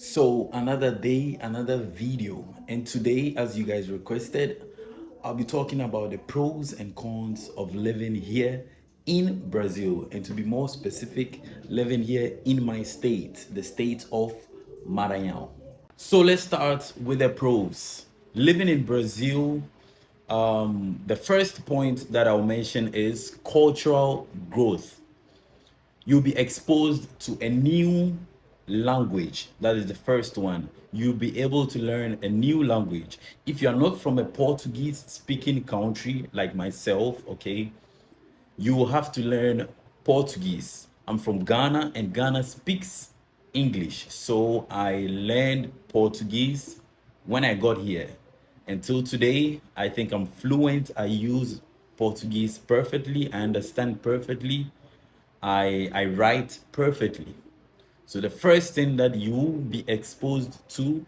So another day, another video. And today, as you guys requested, I'll be talking about the pros and cons of living here in Brazil. And to be more specific, living here in my state, the state of Maranhão. So let's start with the pros. Living in Brazil, the first point that I'll mention is cultural growth. You'll be exposed to a new language. That is the first one. You'll be able to learn a new language. If you're not from a Portuguese speaking country like myself, okay, you will have to learn Portuguese. I'm from Ghana and Ghana speaks English. So I learned Portuguese when I got here. Until today, I think I'm fluent. I use Portuguese perfectly. I understand perfectly. I write perfectly. So the first thing that you will be exposed to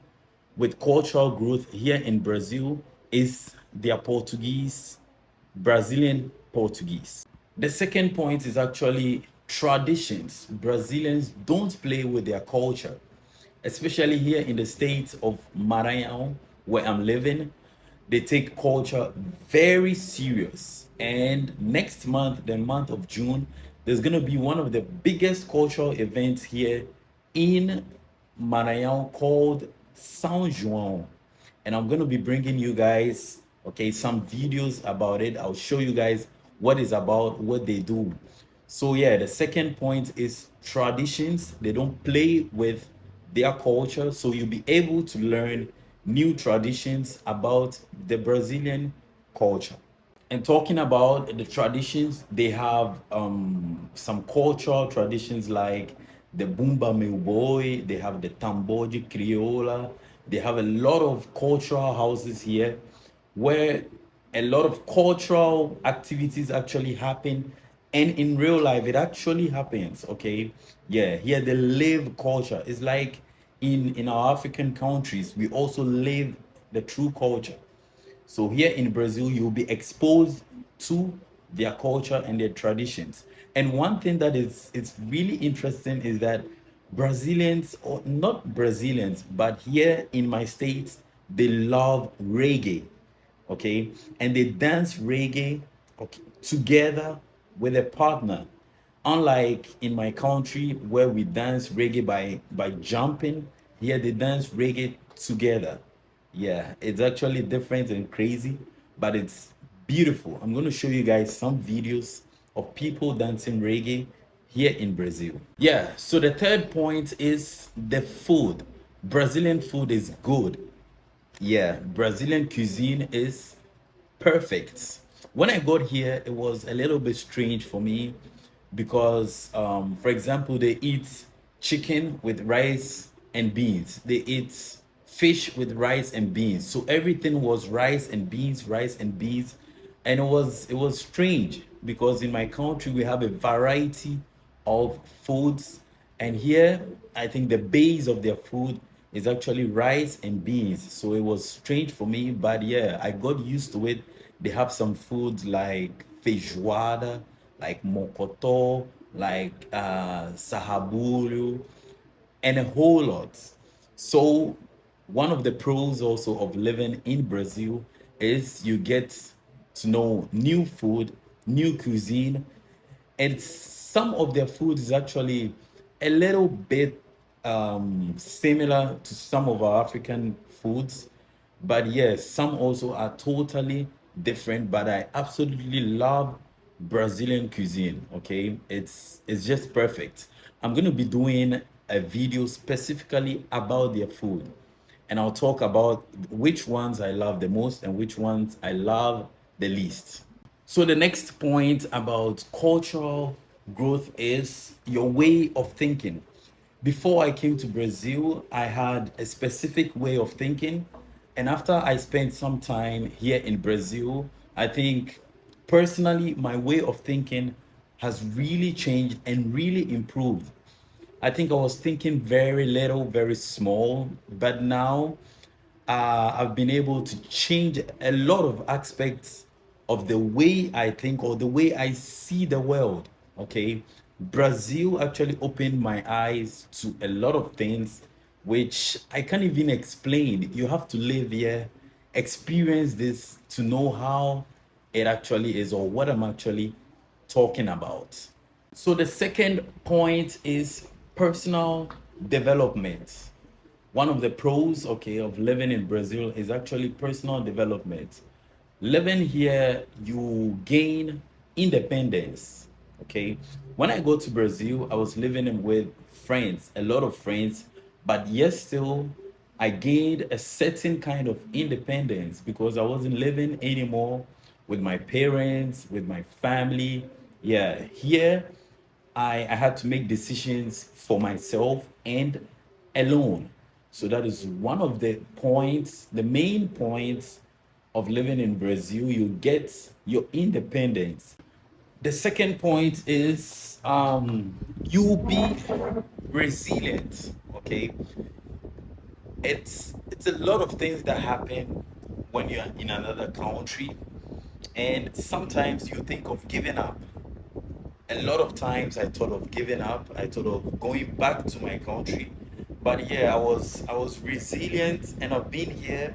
with cultural growth here in Brazil is their Portuguese, Brazilian Portuguese. The second point is actually traditions. Brazilians don't play with their culture, especially here in the state of Maranhão, where I'm living. They take culture very serious. And next month, the month of June, there's going to be one of the biggest cultural events here in Maranhão called São João. And I'm going to be bringing you guys, okay, some videos about it. I'll show you guys what it's about, what they do. So yeah, the second point is traditions. They don't play with their culture, so you'll be able to learn new traditions about the Brazilian culture. And talking about the traditions, they have some cultural traditions like the Bumba Meu Boi, they have the Tambor de Crioula, they have a lot of cultural houses here where a lot of cultural activities actually happen, and in real life it actually happens. Okay, yeah, here they live culture. It's like in our African countries we also live the true culture. So here in Brazil, you'll be exposed to their culture and their traditions. And one thing that is it's really interesting is that Brazilians, or not Brazilians, but here in my states, they love reggae, okay? And they dance reggae, okay, together with a partner. Unlike in my country where we dance reggae by jumping, here they dance reggae together. Yeah, it's actually different and crazy, but it's beautiful. I'm going to show you guys some videos of people dancing reggae here in Brazil. Yeah, so the third point is the food. Brazilian food is good. Yeah, Brazilian cuisine is perfect. When I got here, it was a little bit strange for me because, for example, they eat chicken with rice and beans. They eat fish with rice and beans. So everything was rice and beans, and it was strange because in my country we have a variety of foods, and here I think the base of their food is actually rice and beans. So it was strange for me, but yeah, I got used to it. They have some foods like feijoada, like mocotó, like sarrabulho, and a whole lot. So one of the pros also of living in Brazil is you get to know new food, new cuisine, and some of their food is actually a little bit similar to some of our African foods, but yes, some also are totally different. But I absolutely love Brazilian cuisine. Okay, it's just perfect. I'm gonna be doing a video specifically about their food, and I'll talk about which ones I love the most and which ones I love the least. So the next point about cultural growth is your way of thinking. Before I came to Brazil, I had a specific way of thinking. And after I spent some time here in Brazil, I think personally my way of thinking has really changed and really improved. I think I was thinking very little, very small, but now I've been able to change a lot of aspects of the way I think or the way I see the world. Okay, Brazil actually opened my eyes to a lot of things which I can't even explain. You have to live here, experience this to know how it actually is or what I'm actually talking about. So the second point is personal development. One of the pros, okay, of living in Brazil is actually personal development. Living here, you gain independence. Okay. When I go to Brazil, I was living with friends, a lot of friends, but yet still I gained a certain kind of independence because I wasn't living anymore with my parents, with my family. Yeah, here I had to make decisions for myself and alone. So that is one of the points, the main points of living in Brazil. You get your independence. The second point is you be resilient. Okay, it's a lot of things that happen when you're in another country, and sometimes you think of giving up. A lot of times I thought of giving up. I thought of going back to my country. But yeah, I was resilient and I've been here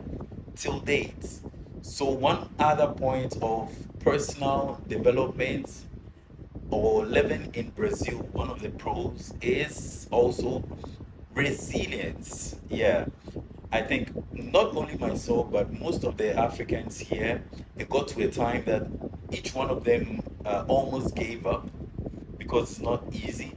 till date. So one other point of personal development or living in Brazil, one of the pros is also resilience. Yeah. I think not only myself, but most of the Africans here, it got to a time that each one of them almost gave up because it's not easy.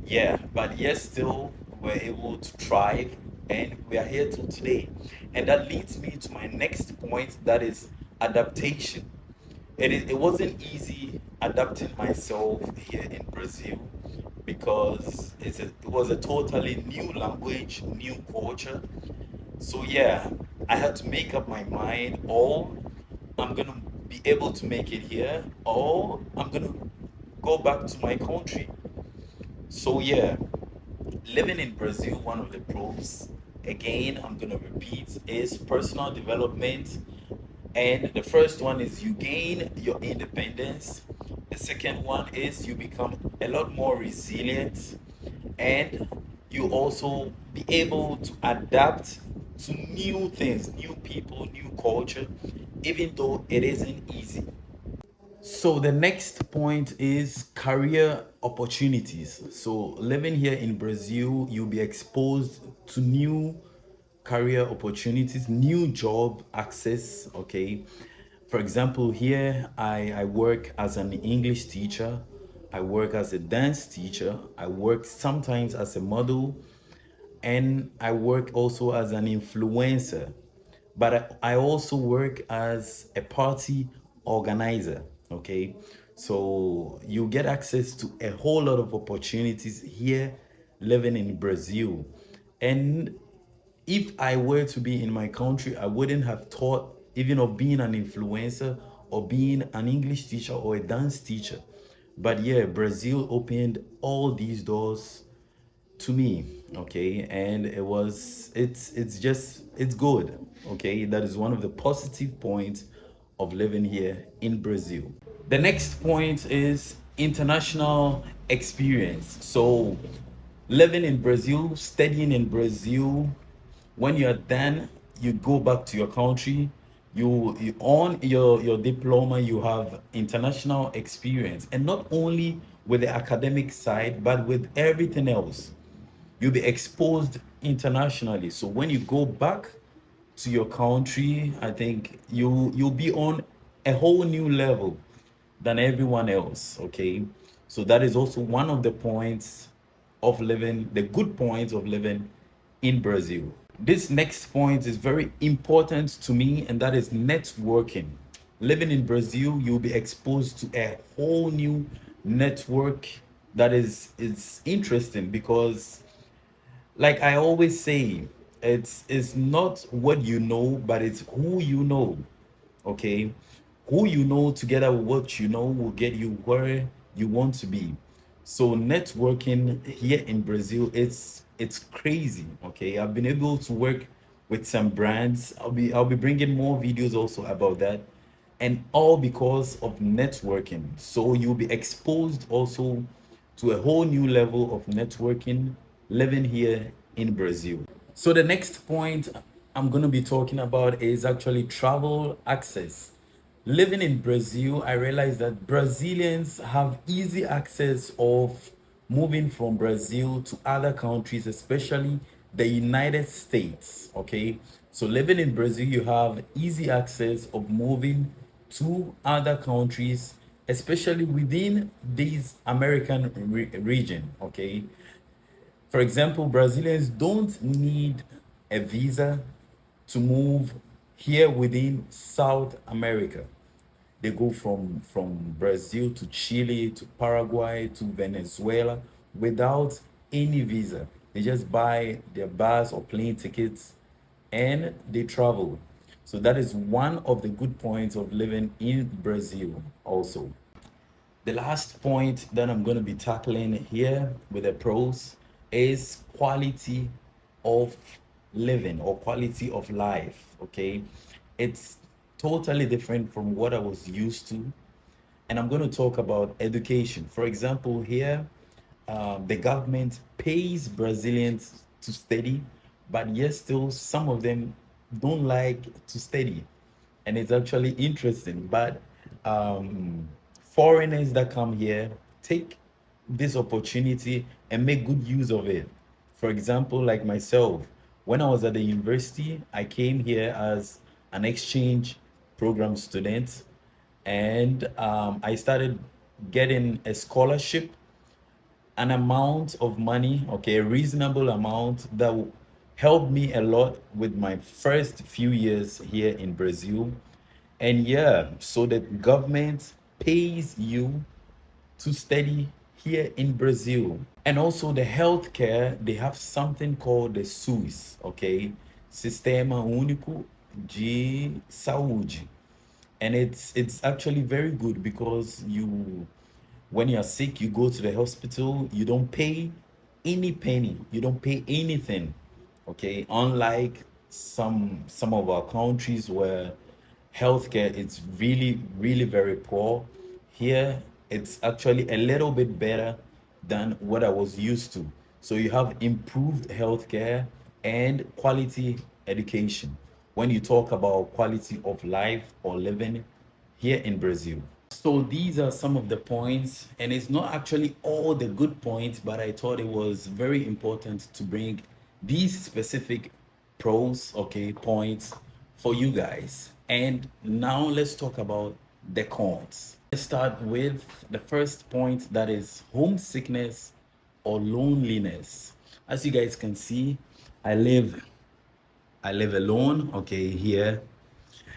Yeah, but yes, still we're able to thrive and we are here till today. And that leads me to my next point, that is adaptation. It wasn't easy adapting myself here in Brazil because it was a totally new language, new culture. So yeah, I had to make up my mind, or I'm gonna be able to make it here, or I'm gonna go back to my country. So yeah, living in Brazil, one of the pros, again, I'm gonna repeat, is personal development. And the first one is you gain your independence. The second one is you become a lot more resilient, and you also be able to adapt to new things, new people, new culture, even though it isn't easy. So the next point is career opportunities. So living here in Brazil, you'll be exposed to new career opportunities, new job access. Okay. For example, here I work as an English teacher, I work as a dance teacher, I work sometimes as a model, and I work also as an influencer. But I also work as a party organizer. Okay, so you get access to a whole lot of opportunities here living in Brazil. And if I were to be in my country, I wouldn't have thought even of being an influencer or being an English teacher or a dance teacher. But yeah, Brazil opened all these doors to me. Okay, and it's good. Okay, that is one of the positive points of living here in Brazil. The next point is international experience. So living in Brazil, studying in Brazil, when you're done, you go back to your country, you on your diploma, you have international experience, and not only with the academic side but with everything else. You'll be exposed internationally. So when you go back to your country, I think you'll be on a whole new level than everyone else. Okay, so that is also one of the points of living, the good points of living in Brazil. This next point is very important to me, and that is networking. Living in Brazil, you'll be exposed to a whole new network that is interesting because, like I always say, it's not what you know, but it's who you know. Okay, who you know together with what you know will get you where you want to be. So networking here in Brazil, it's crazy. Okay, I've been able to work with some brands. I'll be bringing more videos also about that, and all because of networking. So you'll be exposed also to a whole new level of networking living here in Brazil. So the next point I'm going to be talking about is actually travel access. Living in Brazil, I realized that Brazilians have easy access of moving from Brazil to other countries, especially the United States. Okay, so living in Brazil, you have easy access of moving to other countries, especially within this American region. Okay, for example, Brazilians don't need a visa to move here within South America. They go from Brazil to Chile to Paraguay to Venezuela without any visa. They just buy their bus or plane tickets and they travel. So that is one of the good points of living in Brazil also. The last point that I'm going to be tackling here with the pros is quality of living or quality of life. Okay, it's totally different from what I was used to, and I'm going to talk about education. For example, here, the government pays Brazilians to study, but yet still some of them don't like to study, and it's actually interesting. But foreigners that come here take this opportunity and make good use of it. For example, like myself, when I was at the university, I came here as an exchange program student, and I started getting a scholarship, an amount of money, okay, a reasonable amount that helped me a lot with my first few years here in Brazil. And yeah, so the government pays you to study here in Brazil. And also the healthcare, they have something called the SUS, okay? Sistema Único de Saúde. And it's actually very good because you, when you're sick, you go to the hospital, you don't pay any penny, you don't pay anything. Okay, unlike some of our countries where healthcare is really very poor, here it's actually a little bit better than what I was used to. So you have improved healthcare and quality education when you talk about quality of life or living here in Brazil. So these are some of the points, and it's not actually all the good points, but I thought it was very important to bring these specific pros, okay, points for you guys. And now let's talk about the cons. Let's start with the first point, that is homesickness or loneliness. As you guys can see, I live alone, okay, here.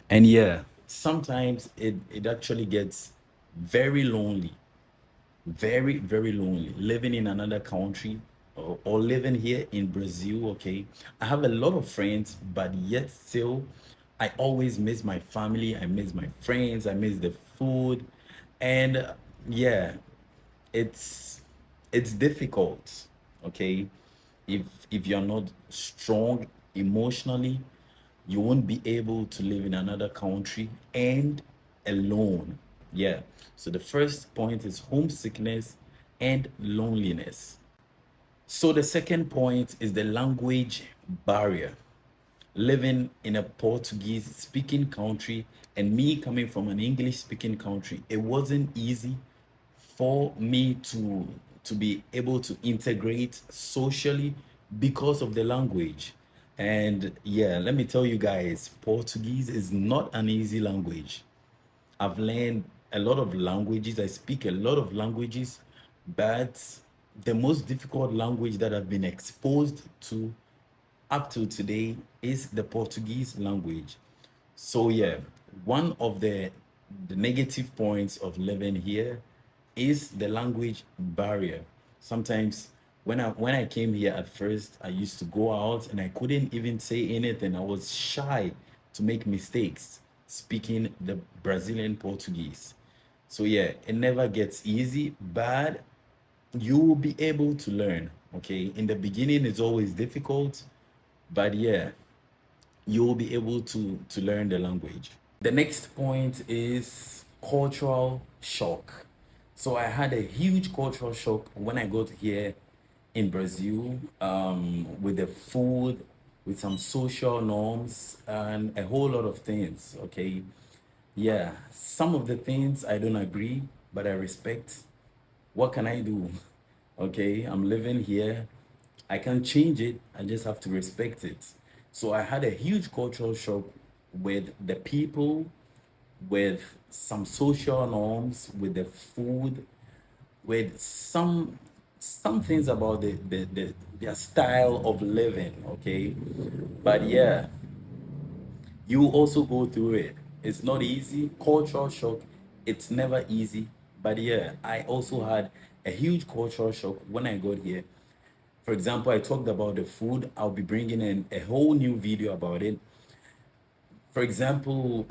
And yeah, sometimes it actually gets very lonely, very lonely living in another country, or living here in Brazil. Okay, I have a lot of friends, but yet still I always miss my family, I miss my friends, I miss the food. And yeah, it's it's difficult. Okay, if you're not strong emotionally, you won't be able to live in another country and alone. Yeah. So the first point is homesickness and loneliness. So the second point is the language barrier. Living in a Portuguese speaking country and me coming from an English speaking country, it wasn't easy for me to be able to integrate socially because of the language. And yeah, let me tell you guys, Portuguese is not an easy language. I've learned a lot of languages, I speak a lot of languages, but the most difficult language that I've been exposed to up to today is the Portuguese language. So yeah, one of the negative points of living here is the language barrier. Sometimes when I came here at first, I used to go out and I couldn't even say anything. I was shy to make mistakes speaking the Brazilian Portuguese. So yeah, it never gets easy, but you will be able to learn. Okay, in the beginning it's always difficult, but yeah, you will be able to learn the language. The next point is cultural shock. So I had a huge cultural shock when I got here in Brazil, with the food, with some social norms, and a whole lot of things. Okay, yeah, some of the things I don't agree, but I respect. What can I do? Okay, I'm living here. I can't change it. I just have to respect it. So I had a huge cultural shock with the people, with some social norms, with the food, with some things about their style of living. Okay, but yeah, you also go through it. It's not easy. Cultural shock, it's never easy. But yeah, I also had a huge cultural shock when I got here. For example, I talked about the food. I'll be bringing in a whole new video about it. For example,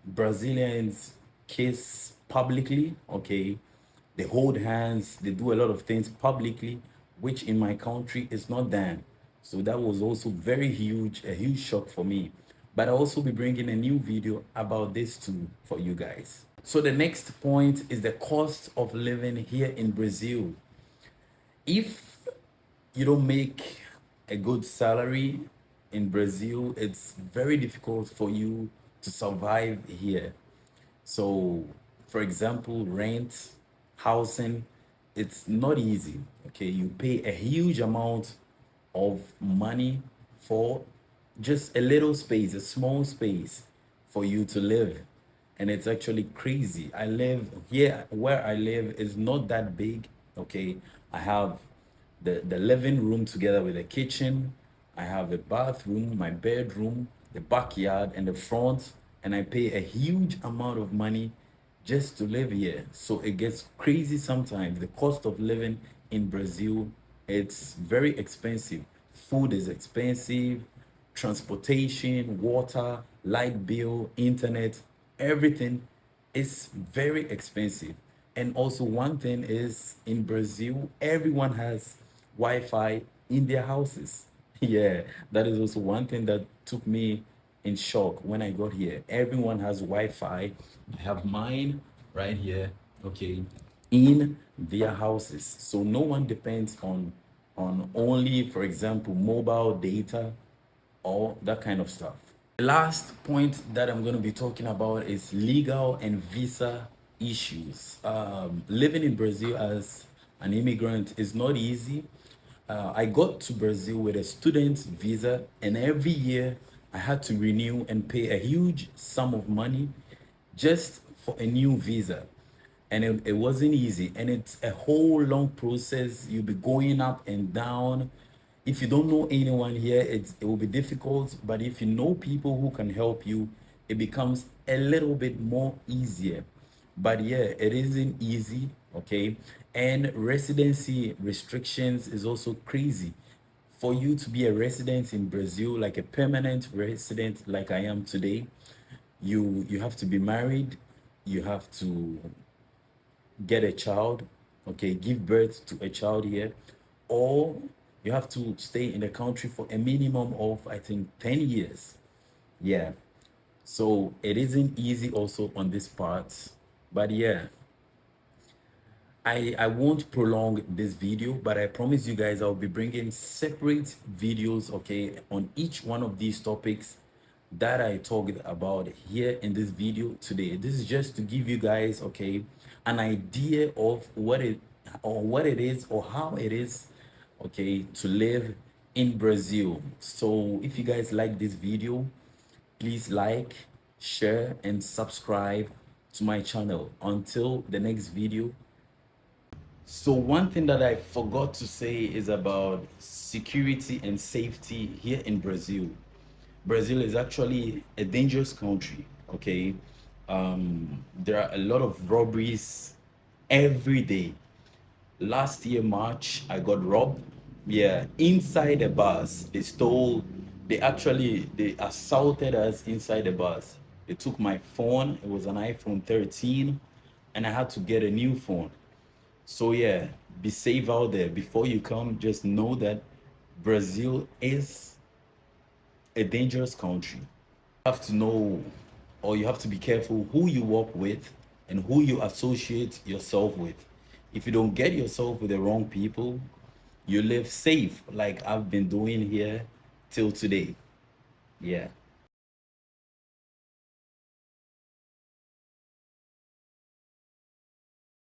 Brazilians kiss publicly, okay? They hold hands, they do a lot of things publicly, which in my country is not done. So that was also very huge, a huge shock for me. But I'll also be bringing a new video about this too for you guys. So the next point is the cost of living here in Brazil. If you don't make a good salary in Brazil, it's very difficult for you to survive here. So, for example, rent, housing, it's not easy. Okay, you pay a huge amount of money for just a little space, a small space for you to live. And it's actually crazy. I live here, where I live is not that big. Okay, I have the living room together with a kitchen. I have a bathroom, my bedroom, the backyard, and the front. And I pay a huge amount of money just to live here. So it gets crazy sometimes. The cost of living in Brazil, it's very expensive. Food is expensive, transportation, water, light bill, internet, everything is very expensive. And also, one thing is in Brazil, everyone has Wi-Fi in their houses. Yeah, that is also one thing that took me in shock when I got here. Everyone has Wi-Fi. I have mine right here, okay, in their houses. So no one depends on only, for example, mobile data or that kind of stuff. The last point that I'm going to be talking about is legal and visa issues. Living in Brazil as an immigrant is not easy. I got to Brazil with a student visa, and every year I had to renew and pay a huge sum of money just for a new visa. And it wasn't easy, and it's a whole long process. You'll be going up and down. If you don't know anyone here, it will be difficult, but if you know people who can help you, it becomes a little bit more easier. But yeah, it isn't easy, okay? And residency restrictions is also crazy. For you to be a resident in Brazil, like a permanent resident like I am today, you have to be married, you have to get a child, okay, give birth to a child here, or you have to stay in the country for a minimum of, I think, 10 years. Yeah. So it isn't easy also on this part. But yeah, I won't prolong this video, but I promise you guys I'll be bringing separate videos, okay, on each one of these topics that I talked about here in this video today. This is just to give you guys, okay, an idea of what it is or how it is, okay, to live in Brazil. So if you guys like this video, please like, share, and subscribe to my channel. Until the next video. So one thing that I forgot to say is about security and safety here in Brazil. Brazil is actually a dangerous country, okay? There are a lot of robberies every day. Last year, March, I got robbed. Yeah, inside the bus. They assaulted us inside the bus. They took my phone. It was an iPhone 13, and I had to get a new phone. So yeah, be safe out there. Before you come, just know that Brazil is a dangerous country. You have to know, or you have to be careful who you work with and who you associate yourself with. If you don't get yourself with the wrong people, you live safe like I've been doing here till today. Yeah.